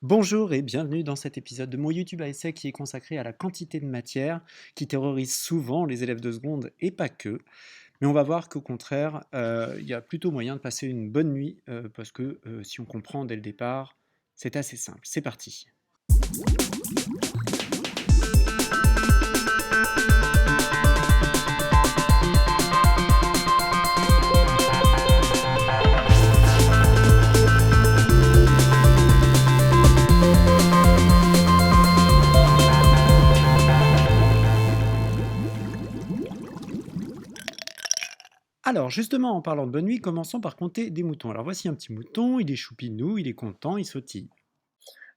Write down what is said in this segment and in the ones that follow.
Bonjour et bienvenue dans cet épisode de mon YouTube à essai qui est consacré à la quantité de matière qui terrorise souvent les élèves de seconde et pas que. Mais on va voir qu'au contraire, il y a plutôt moyen de passer une bonne nuit parce que si on comprend dès le départ, c'est assez simple. C'est parti. Alors justement, en parlant de bonne nuit, commençons par compter des moutons. Alors voici un petit mouton, il est choupinou, il est content, il sautille.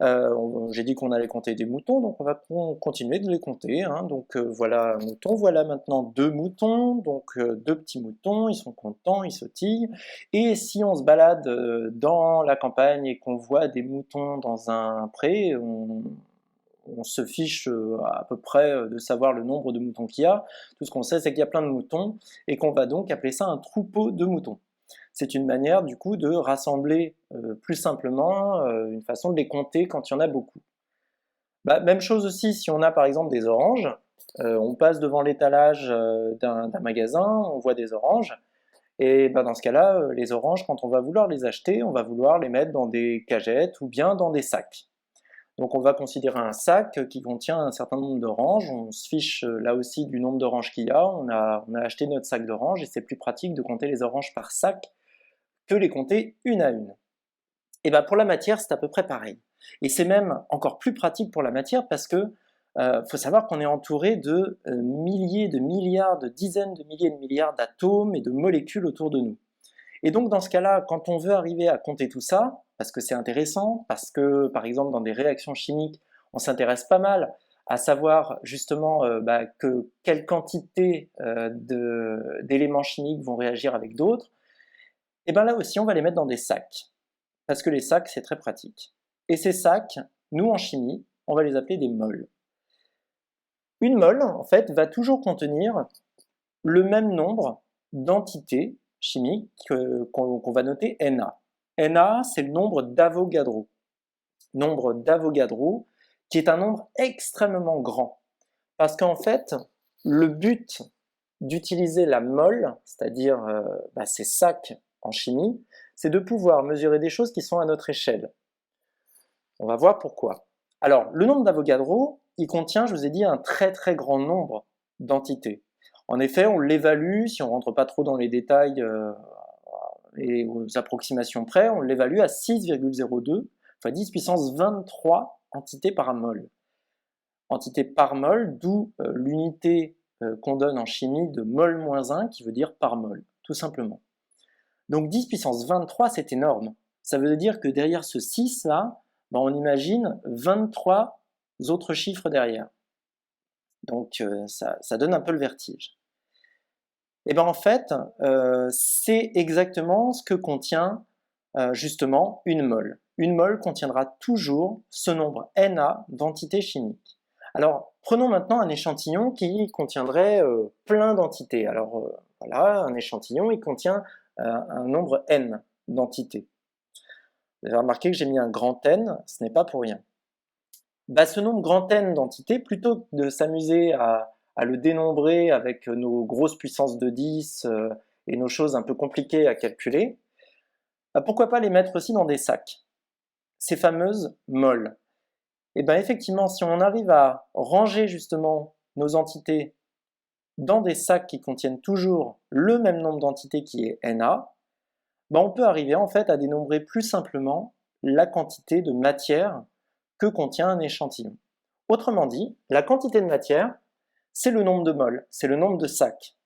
J'ai dit qu'on allait compter des moutons, donc on va continuer de les compter, hein. Donc voilà un mouton, voilà maintenant deux moutons, donc deux petits moutons, ils sont contents, ils sautillent. Et si on se balade dans la campagne et qu'on voit des moutons dans un pré, on se fiche à peu près de savoir le nombre de moutons qu'il y a. Tout ce qu'on sait, c'est qu'il y a plein de moutons et qu'on va donc appeler ça un troupeau de moutons. C'est une manière du coup de rassembler plus simplement, une façon de les compter quand il y en a beaucoup. Bah, même chose aussi si on a par exemple des oranges, on passe devant l'étalage d'un magasin, on voit des oranges, et bah, dans ce cas-là, les oranges, quand on va vouloir les acheter, on va vouloir les mettre dans des cagettes ou bien dans des sacs. Donc on va considérer un sac qui contient un certain nombre d'oranges, on se fiche là aussi du nombre d'oranges qu'il y a, on a acheté notre sac d'oranges et c'est plus pratique de compter les oranges par sac que les compter une à une. Et bien pour la matière, c'est à peu près pareil. Et c'est même encore plus pratique pour la matière parce que faut savoir qu'on est entouré de milliers de milliards, de dizaines de milliers de milliards d'atomes et de molécules autour de nous. Et donc dans ce cas-là, quand on veut arriver à compter tout ça, parce que c'est intéressant, parce que par exemple dans des réactions chimiques, on s'intéresse pas mal à savoir justement quelle quantité d'éléments chimiques vont réagir avec d'autres, et bien là aussi on va les mettre dans des sacs, parce que les sacs c'est très pratique. Et ces sacs, nous en chimie, on va les appeler des moles. Une mole, en fait, va toujours contenir le même nombre d'entités chimiques qu'on va noter Na. Na, c'est le nombre d'Avogadro. Nombre d'Avogadro, qui est un nombre extrêmement grand. Parce qu'en fait, le but d'utiliser la mole, c'est-à-dire ces sacs en chimie, c'est de pouvoir mesurer des choses qui sont à notre échelle. On va voir pourquoi. Alors, le nombre d'Avogadro, il contient, je vous ai dit, un très très grand nombre d'entités. En effet, on l'évalue, si on ne rentre pas trop dans les détails et aux approximations près, on l'évalue à 6,02 fois 10 puissance 23 entités par mol. Entités par mol, d'où l'unité qu'on donne en chimie de mol-1 qui veut dire par mol, tout simplement. Donc 10 puissance 23, c'est énorme. Ça veut dire que derrière ce 6 là, on imagine 23 autres chiffres derrière. Donc ça donne un peu le vertige. Et bien en fait, c'est exactement ce que contient justement une mole. Une mole contiendra toujours ce nombre Na d'entités chimiques. Alors prenons maintenant un échantillon qui contiendrait plein d'entités. Alors voilà, un échantillon, il contient un nombre N d'entités. Vous avez remarqué que j'ai mis un grand N, ce n'est pas pour rien. Ce nombre grand N d'entités, plutôt que de s'amuser à le dénombrer avec nos grosses puissances de 10 et nos choses un peu compliquées à calculer, pourquoi pas les mettre aussi dans des sacs, ces fameuses moles. Et bien effectivement, si on arrive à ranger justement nos entités dans des sacs qui contiennent toujours le même nombre d'entités qui est Na, on peut arriver en fait à dénombrer plus simplement la quantité de matière que contient un échantillon. Autrement dit, la quantité de matière, c'est le nombre de moles, c'est le nombre de sacs.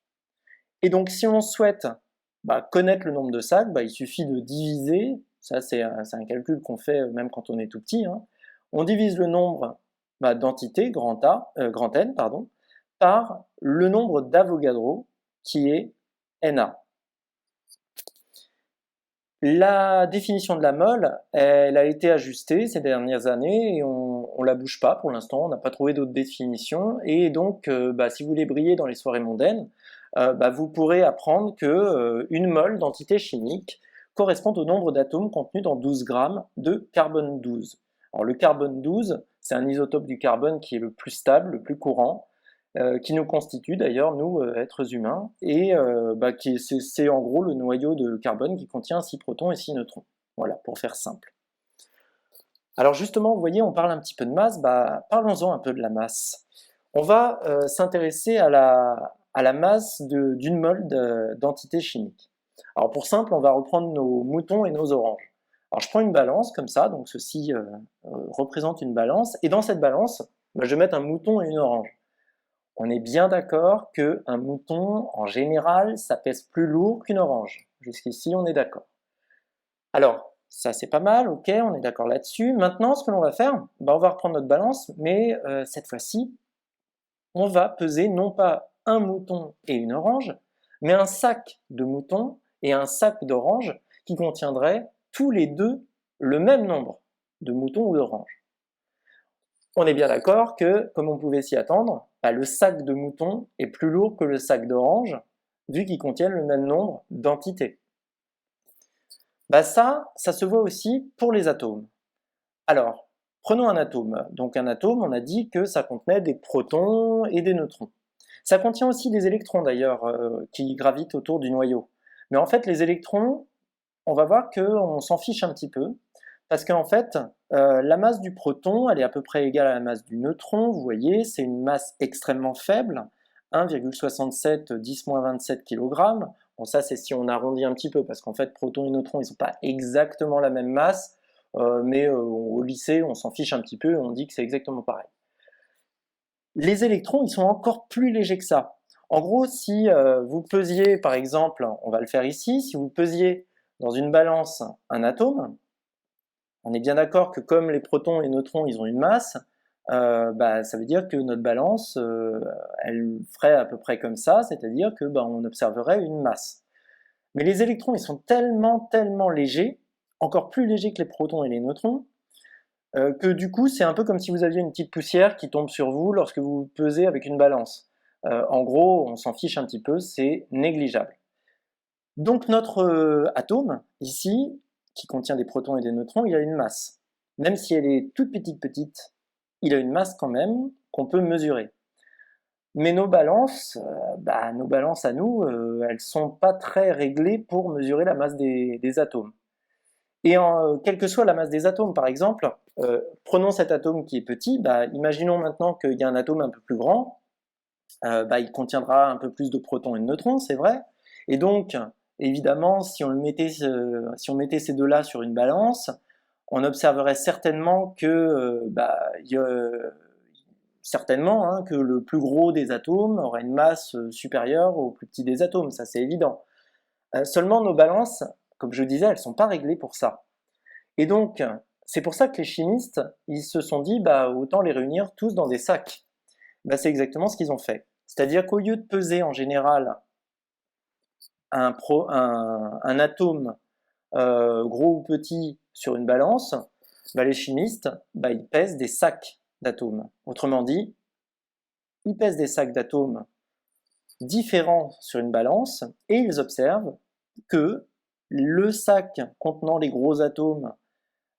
Et donc si on souhaite connaître le nombre de sacs, il suffit de diviser, ça c'est un calcul qu'on fait même quand on est tout petit, hein. On divise le nombre d'entités, grand N, par le nombre d'Avogadro, qui est Na. La définition de la mole, elle a été ajustée ces dernières années et on la bouge pas pour l'instant, on n'a pas trouvé d'autres définitions. Et donc, si vous voulez briller dans les soirées mondaines, vous pourrez apprendre que une mole d'entité chimique correspond au nombre d'atomes contenus dans 12 grammes de carbone 12. Alors le carbone 12, c'est un isotope du carbone qui est le plus stable, le plus courant, qui nous constitue d'ailleurs, nous, êtres humains, et c'est en gros le noyau de carbone qui contient 6 protons et 6 neutrons. Voilà, pour faire simple. Alors justement, vous voyez, on parle un petit peu de masse, parlons-en un peu de la masse. On va s'intéresser à la masse d'une mole d'entité chimique. Alors pour simple, on va reprendre nos moutons et nos oranges. Alors je prends une balance comme ça, donc ceci représente une balance, et dans cette balance, je vais mettre un mouton et une orange. On est bien d'accord qu'un mouton, en général, ça pèse plus lourd qu'une orange. Jusqu'ici, on est d'accord. Alors, ça c'est pas mal, ok, on est d'accord là-dessus. Maintenant, ce que l'on va faire, on va reprendre notre balance, mais cette fois-ci, on va peser non pas un mouton et une orange, mais un sac de moutons et un sac d'oranges qui contiendraient tous les deux le même nombre de moutons ou d'oranges. On est bien d'accord que, comme on pouvait s'y attendre, le sac de moutons est plus lourd que le sac d'oranges, vu qu'ils contiennent le même nombre d'entités. Ça se voit aussi pour les atomes. Alors, prenons un atome. Donc un atome, on a dit que ça contenait des protons et des neutrons. Ça contient aussi des électrons d'ailleurs, qui gravitent autour du noyau. Mais en fait, les électrons, on va voir qu'on s'en fiche un petit peu, parce qu'en fait, la masse du proton, elle est à peu près égale à la masse du neutron, vous voyez, c'est une masse extrêmement faible, 1,67 10-27 kg. Bon, ça c'est si on arrondit un petit peu, parce qu'en fait, protons et neutrons, ils sont pas exactement la même masse, mais au lycée, on s'en fiche un petit peu, on dit que c'est exactement pareil. Les électrons, ils sont encore plus légers que ça. En gros, si vous pesiez, par exemple, on va le faire ici, si vous pesiez dans une balance un atome, on est bien d'accord que comme les protons et neutrons, ils ont une masse, ça veut dire que notre balance, elle ferait à peu près comme ça, c'est-à-dire que on observerait une masse. Mais les électrons, ils sont tellement légers, encore plus légers que les protons et les neutrons, que du coup, c'est un peu comme si vous aviez une petite poussière qui tombe sur vous lorsque vous pesez avec une balance. En gros, on s'en fiche un petit peu, c'est négligeable. Donc notre atome, ici, qui contient des protons et des neutrons, il a une masse. Même si elle est toute petite, il a une masse quand même qu'on peut mesurer. Mais nos balances à nous, elles sont pas très réglées pour mesurer la masse des atomes. Et quelle que soit la masse des atomes, par exemple, prenons cet atome qui est petit, imaginons maintenant qu'il y a un atome un peu plus grand, il contiendra un peu plus de protons et de neutrons, c'est vrai, et donc, évidemment, si on mettait ces deux-là sur une balance, on observerait certainement que, que le plus gros des atomes aurait une masse supérieure au plus petit des atomes, ça c'est évident. Seulement nos balances, comme je disais, elles ne sont pas réglées pour ça. Et donc, c'est pour ça que les chimistes, ils se sont dit, autant les réunir tous dans des sacs. C'est exactement ce qu'ils ont fait. C'est-à-dire qu'au lieu de peser en général un atome gros ou petit sur une balance, les chimistes, ils pèsent des sacs d'atomes. Autrement dit, ils pèsent des sacs d'atomes différents sur une balance et ils observent que le sac contenant les gros atomes,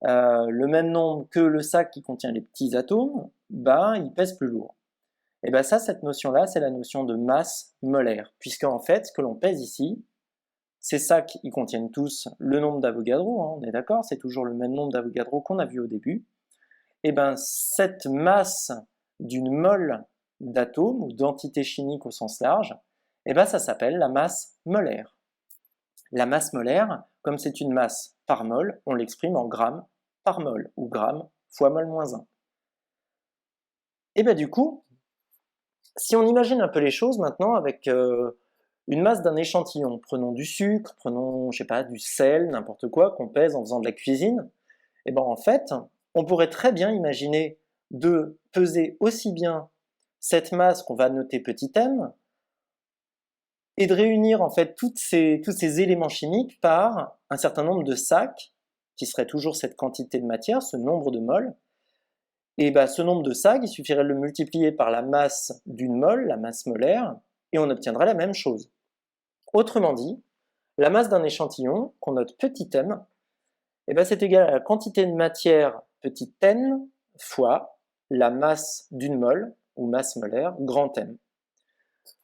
le même nombre que le sac qui contient les petits atomes, il pèse plus lourd. Et cette notion-là, c'est la notion de masse molaire, puisque en fait, ce que l'on pèse ici, ces sacs, ils contiennent tous le nombre d'Avogadro, on est d'accord, c'est toujours le même nombre d'Avogadro qu'on a vu au début. Cette masse d'une mole d'atomes ou d'entités chimiques au sens large, ça s'appelle la masse molaire. La masse molaire, comme c'est une masse par mol, on l'exprime en grammes par mol, ou grammes fois mol moins 1. Du coup, si on imagine un peu les choses maintenant avec une masse d'un échantillon, prenons du sucre, prenons, du sel, n'importe quoi qu'on pèse en faisant de la cuisine, en fait, on pourrait très bien imaginer de peser aussi bien cette masse qu'on va noter petit m, et de réunir en fait tous ces éléments chimiques par un certain nombre de sacs, qui serait toujours cette quantité de matière, ce nombre de moles. Et ce nombre de sacs, il suffirait de le multiplier par la masse d'une mole, la masse molaire, et on obtiendrait la même chose. Autrement dit, la masse d'un échantillon, qu'on note petit m, c'est égal à la quantité de matière petit n fois la masse d'une mole, ou masse molaire, grand M.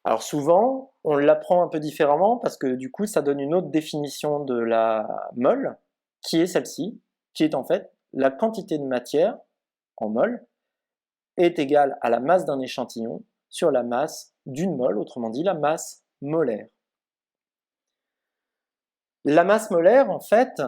Alors souvent, on l'apprend un peu différemment parce que du coup, ça donne une autre définition de la mole, qui est celle-ci, qui est en fait la quantité de matière en mol est égale à la masse d'un échantillon sur la masse d'une mole, autrement dit la masse molaire. La masse molaire, en fait,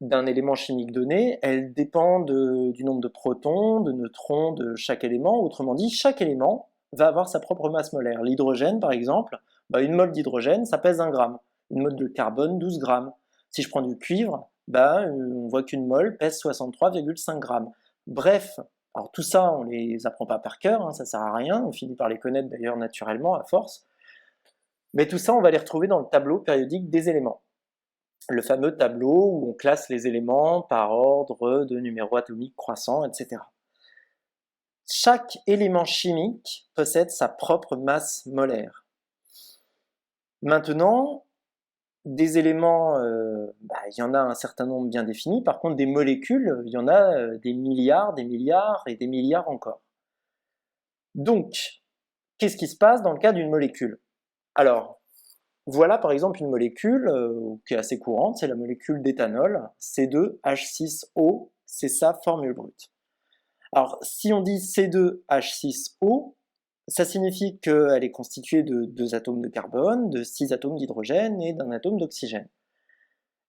d'un élément chimique donné, elle dépend du nombre de protons, de neutrons de chaque élément, autrement dit, chaque élément va avoir sa propre masse molaire. L'hydrogène, par exemple, une mole d'hydrogène, ça pèse 1 gramme. Une mole de carbone, 12 grammes. Si je prends du cuivre, on voit qu'une mole pèse 63,5 grammes. Bref, alors tout ça, on ne les apprend pas par cœur, hein, ça ne sert à rien, on finit par les connaître d'ailleurs naturellement à force. Mais tout ça, on va les retrouver dans le tableau périodique des éléments. Le fameux tableau où on classe les éléments par ordre de numéro atomique croissant, etc. Chaque élément chimique possède sa propre masse molaire. Maintenant, des éléments, il y en a un certain nombre bien défini. Par contre, des molécules, il y en a des milliards et des milliards encore. Donc, qu'est-ce qui se passe dans le cas d'une molécule? Alors, voilà par exemple une molécule qui est assez courante, c'est la molécule d'éthanol, C2H6O, c'est sa formule brute. Alors, si on dit C2H6O, ça signifie qu'elle est constituée de 2 atomes de carbone, de 6 atomes d'hydrogène et d'un atome d'oxygène.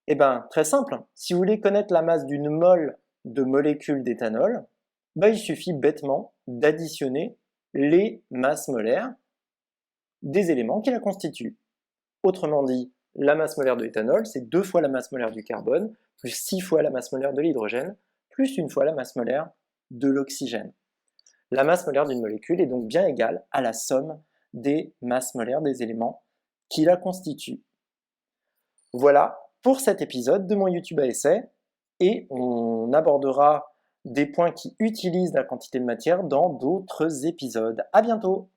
Eh bien, très simple, si vous voulez connaître la masse d'une mole de molécule d'éthanol, il suffit bêtement d'additionner les masses molaires des éléments qui la constituent. Autrement dit, la masse molaire de l'éthanol, c'est 2 fois la masse molaire du carbone, plus 6 fois la masse molaire de l'hydrogène, plus 1 fois la masse molaire de l'oxygène. La masse molaire d'une molécule est donc bien égale à la somme des masses molaires des éléments qui la constituent. Voilà pour cet épisode de mon YouTube à essai, et on abordera des points qui utilisent la quantité de matière dans d'autres épisodes. À bientôt!